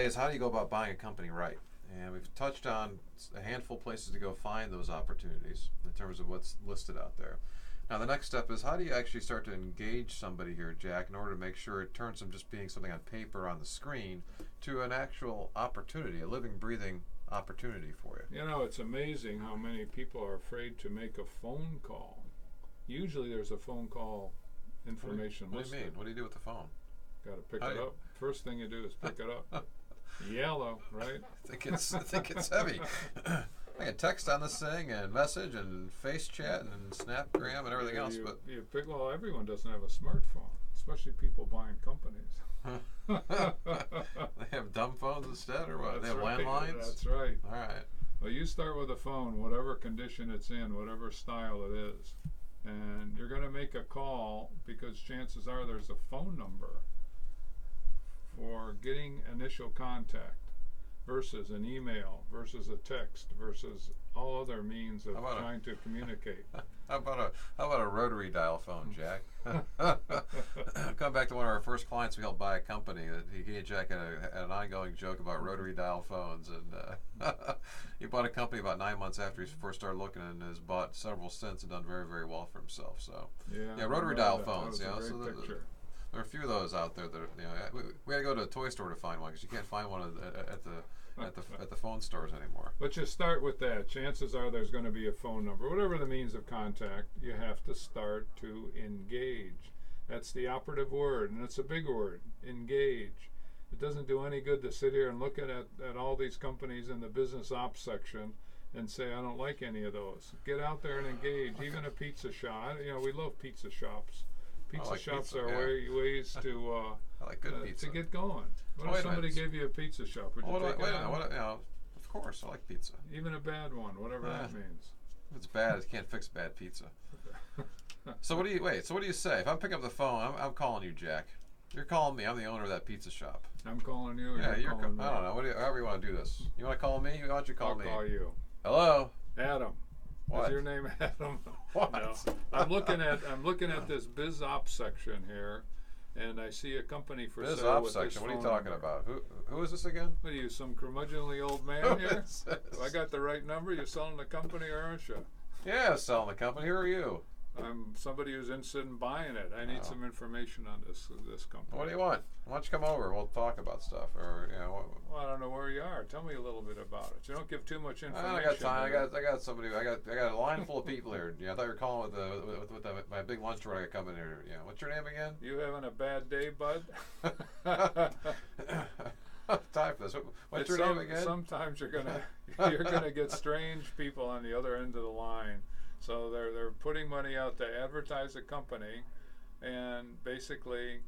Is how do you go about buying a company right? And we've touched on a handful of places to go find those opportunities in terms of what's listed out there. Now, the next step is how do you actually start to engage somebody here, Jack, in order to make sure it turns from just being something on paper on the screen to an actual opportunity, a living, breathing opportunity for you? You know, it's amazing how many people are afraid to make a phone call. Usually there's a phone call information What do you listed. mean? What do you do with the phone? Got to pick How it do you- up. First thing you do is pick it up. Yellow, right? I think it's heavy. I can text on this thing and message and face chat and Snapgram and everything else, but you pick. Well, everyone doesn't have a smartphone, especially people buying companies. they have dumb phones instead, or what? They have right. landlines. That's right. All right. Well, you start with a phone, whatever condition it's in, whatever style it is, and you're going to make a call because chances are there's a phone number for getting initial contact versus an email versus a text versus all other means of trying to communicate. How about a rotary dial phone, Jack? Come back to one of our first clients we helped buy a company. That he and Jack had an ongoing joke about rotary dial phones, and he bought a company about 9 months after he first started looking, and has bought several since and done very, very well for himself. So yeah, rotary dial phones. That was a great picture. There are a few of those out there that we had to go to a toy store to find one because you can't find one at the phone stores anymore. But you start with that. Chances are there's going to be a phone number. Whatever the means of contact, you have to start to engage. That's the operative word, and it's a big word, engage. It doesn't do any good to sit here and look at all these companies in the business ops section and say, I don't like any of those. Get out there and engage. Even a pizza shop. We love pizza shops. Pizza shops are ways to I like good pizza. to get going. What if somebody gave you a pizza shop? Would you take it on? Of course, I like pizza. Even a bad one, whatever that means. If it's bad, you can't fix bad pizza. So what do you say? If I'm picking up the phone, I'm calling you, Jack. You're calling me. I'm the owner of that pizza shop. I'm calling you. Yeah, you're calling me. I don't know. However you want to do this. You want to call me? Why don't you call me? I'll call you. Hello. Adam. What? Is your name Adam? What? No. I'm looking at this biz ops section here, and I see a company for biz sale ops with section. this What are you phone talking number. about? Who is this again? What are you, some curmudgeonly old man Who here? is this? Have I got the right number? You selling the company, or aren't you? Yeah, selling the company. Who are you? I'm somebody who's interested in buying it. I need some information on this company. What do you want? Why don't you come over? We'll talk about stuff. Or Well, I don't know where you are. Tell me a little bit about it. You don't give too much information. I got time. I got somebody. I got a line full of people here. I thought you were calling with my big lunch tour I got coming here. What's your name again? You having a bad day, bud? Time for this. What's your name again? Sometimes you're gonna get strange people on the other end of the line. So they're putting money out to advertise a company, and basically,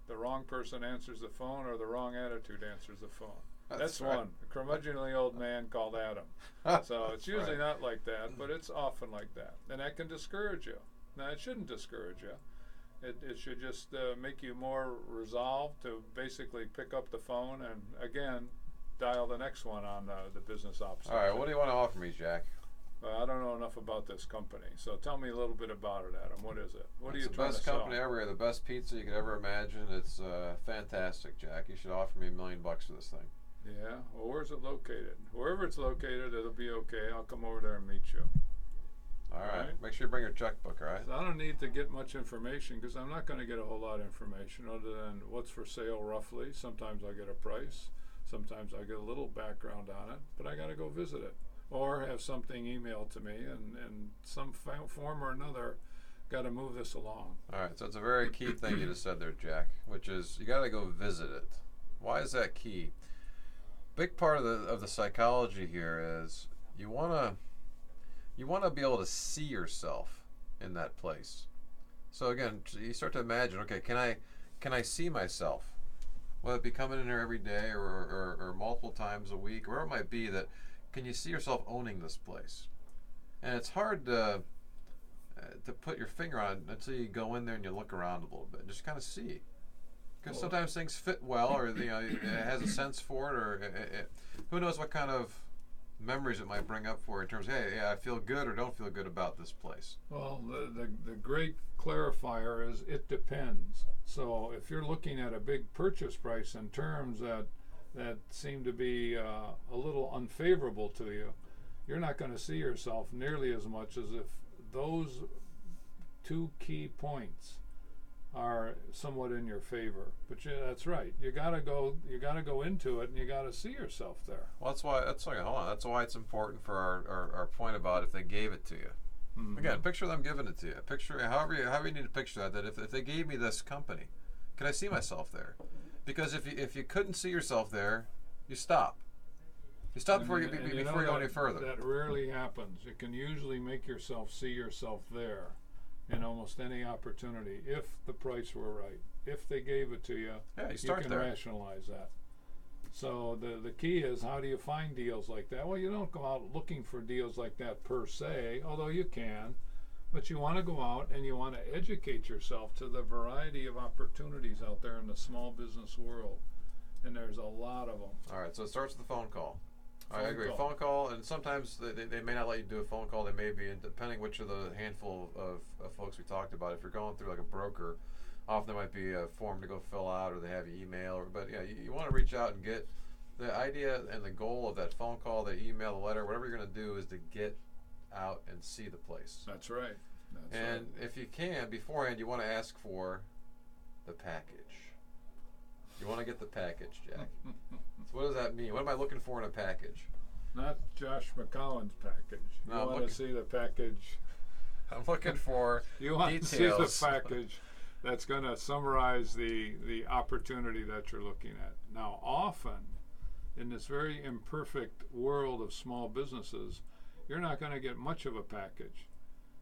the wrong person answers the phone or the wrong attitude answers the phone. That's right. One. A curmudgeonly old man called Adam. So it's usually not like that, but it's often like that, and that can discourage you. Now it shouldn't discourage you. It should just make you more resolved to basically pick up the phone and again dial the next one on the business ops. All right, what do you want to offer me, Jack? I don't know enough about this company, so tell me a little bit about it, Adam. What is it? What are you trying to sell? It's the best company ever. The best pizza you could ever imagine. It's fantastic, Jack. You should offer me $1 million for this thing. Yeah. Well, where's it located? Wherever it's located, it'll be okay. I'll come over there and meet you. All right. Make sure you bring your checkbook, all right? So I don't need to get much information because I'm not going to get a whole lot of information other than what's for sale roughly. Sometimes I get a price. Sometimes I get a little background on it, but I got to go visit it. Or have something emailed to me, and some form or another, got to move this along. All right, so it's a very key thing you just said there, Jack, which is you got to go visit it. Why is that key? Big part of the psychology here is you want to be able to see yourself in that place. So again, you start to imagine, okay, can I see myself? Whether it be coming in here every day or multiple times a week, wherever it might be, that can you see yourself owning this place? And it's hard to put your finger on it until you go in there and you look around a little bit, just kind of see. Because sometimes things fit well, or it has a sense for it, or who knows what kind of memories it might bring up for you in terms of, hey, I feel good or don't feel good about this place. Well, the great clarifier is it depends. So if you're looking at a big purchase price in terms that that seem to be a little unfavorable to you, you're not going to see yourself nearly as much as if those two key points are somewhat in your favor. But yeah, that's right. You gotta go into it, and you gotta see yourself there. Well, that's why it's important for our point about if they gave it to you. Mm-hmm. Again, picture them giving it to you. Picture however you need to picture that if they gave me this company, could I see myself there? Because if you couldn't see yourself there, you stop. You stop before you go any further. That rarely happens. You can usually make yourself see yourself there in almost any opportunity if the price were right. If they gave it to you, you can rationalize that. So the key is, how do you find deals like that? Well, you don't go out looking for deals like that per se, although you can, but you want to go out and you want to educate yourself to the variety of opportunities out there in the small business world. And there's a lot of them. All right, so it starts with a phone call. I agree. Phone call, and sometimes they may not let you do a phone call. They may be, depending which of the handful of folks we talked about. If you're going through like a broker, often there might be a form to go fill out, or they have your email. But yeah, you want to reach out and get the idea and the goal of that phone call, the email, the letter, whatever you're going to do is to get out and see the place. That's right. And if you can, beforehand, you want to ask for the package. You want to get the package, Jack. So what does that mean? What am I looking for in a package? Not Josh McCowan's package. You want to see the package. I'm looking for you want details. to see the package that's going to summarize the opportunity that you're looking at. Now, often, in this very imperfect world of small businesses, you're not going to get much of a package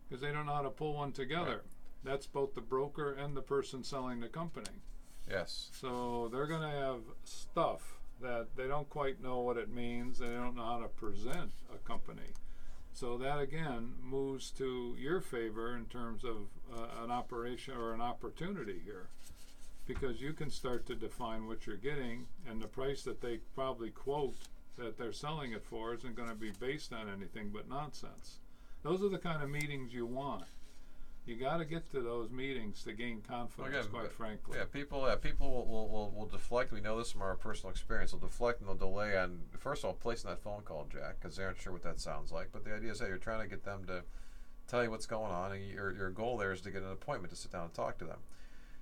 because they don't know how to pull one together. Right. That's both the broker and the person selling the company. Yes. So they're going to have stuff that they don't quite know what it means. They don't know how to present a company. So that, again, moves to your favor in terms of an operation or an opportunity here, because you can start to define what you're getting, and the price that they probably quote that they're selling it for isn't going to be based on anything but nonsense. Those are the kind of meetings you want. You got to get to those meetings to gain confidence, quite frankly. Yeah, people will deflect. We know this from our personal experience. They'll deflect and they'll delay on, first of all, placing that phone call, Jack, because they aren't sure what that sounds like. But the idea is that you're trying to get them to tell you what's going on, and your goal there is to get an appointment to sit down and talk to them.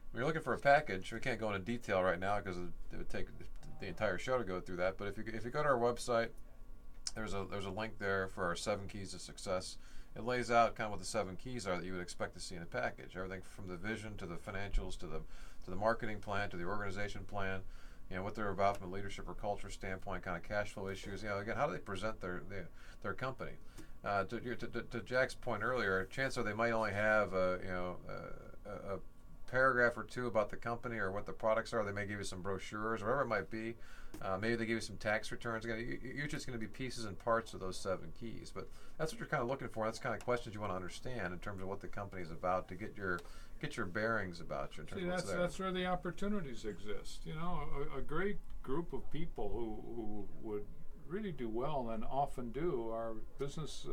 When you're looking for a package, we can't go into detail right now because it would take the entire show to go through that. But if you go to our website, there's a link there for our 7 keys to success. It lays out kind of what the 7 keys are that you would expect to see in a package. Everything from the vision to the financials to the marketing plan to the organization plan. You know, what they're about from a leadership or culture standpoint, kind of cash flow issues. You know, again, how do they present their company? To Jack's point earlier, chances are they might only have a paragraph or two about the company or what the products are. They may give you some brochures or whatever it might be. Maybe they give you some tax returns. Again, usually it's going to be pieces and parts of those 7 keys. But that's what you're kind of looking for. That's the kind of questions you want to understand in terms of what the company is about to get your bearings about you. In terms of what's there. That's where the opportunities exist. You know, a great group of people who would really do well and often do are business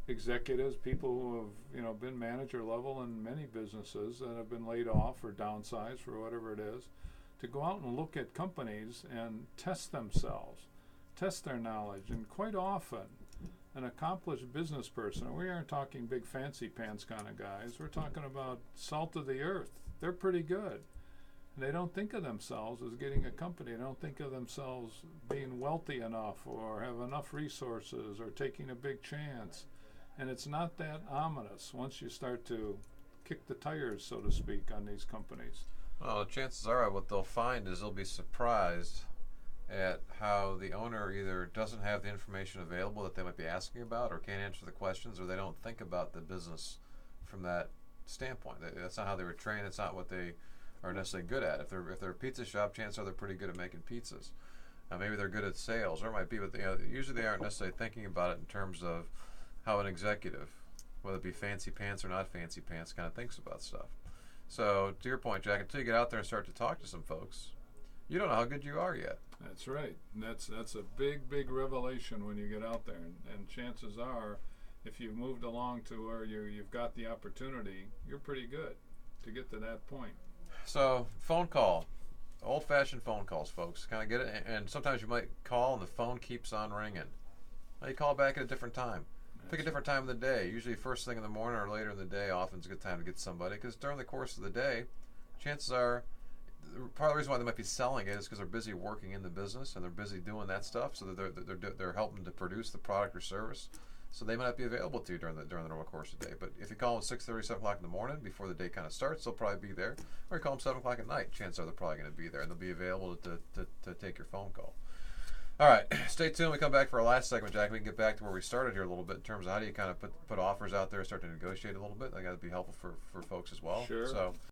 executives, people who have been manager level in many businesses that have been laid off or downsized or whatever it is, to go out and look at companies and test themselves, test their knowledge. And quite often an accomplished business person, we aren't talking big fancy pants kind of guys, we're talking about salt of the earth. They're pretty good. And they don't think of themselves as getting a company. They don't think of themselves being wealthy enough or have enough resources or taking a big chance. And it's not that ominous once you start to kick the tires, so to speak, on these companies. Well, the chances are what they'll find is they'll be surprised at how the owner either doesn't have the information available that they might be asking about or can't answer the questions, or they don't think about the business from that standpoint. That's not how they were trained. It's not what they are necessarily good at. If they're a pizza shop, chances are they're pretty good at making pizzas. Maybe they're good at sales, or it might be, but usually they aren't necessarily thinking about it in terms of how an executive, whether it be fancy pants or not fancy pants, kind of thinks about stuff. So, to your point, Jack, until you get out there and start to talk to some folks, you don't know how good you are yet. That's right. And that's a big revelation when you get out there. And chances are, if you've moved along to where you've got the opportunity, you're pretty good to get to that point. So, phone call. old-fashioned phone calls, folks. Kind of get it, and sometimes you might call and the phone keeps on ringing. Well, you call back at a different time. Pick a different time of the day. Usually first thing in the morning or later in the day often is a good time to get somebody, because during the course of the day, chances are, part of the reason why they might be selling it is because they're busy working in the business and they're busy doing that stuff, so that they're helping to produce the product or service. So they might not be available to you during the normal course of the day. But if you call them at 6:30, 7 o'clock in the morning before the day kind of starts, they'll probably be there. Or you call them 7 o'clock at night, chances are they're probably going to be there and they'll be available to take your phone call. All right, stay tuned. We come back for our last segment, Jack. We can get back to where we started here a little bit in terms of how do you kind of put offers out there, start to negotiate a little bit. I got to be helpful for folks as well. Sure. So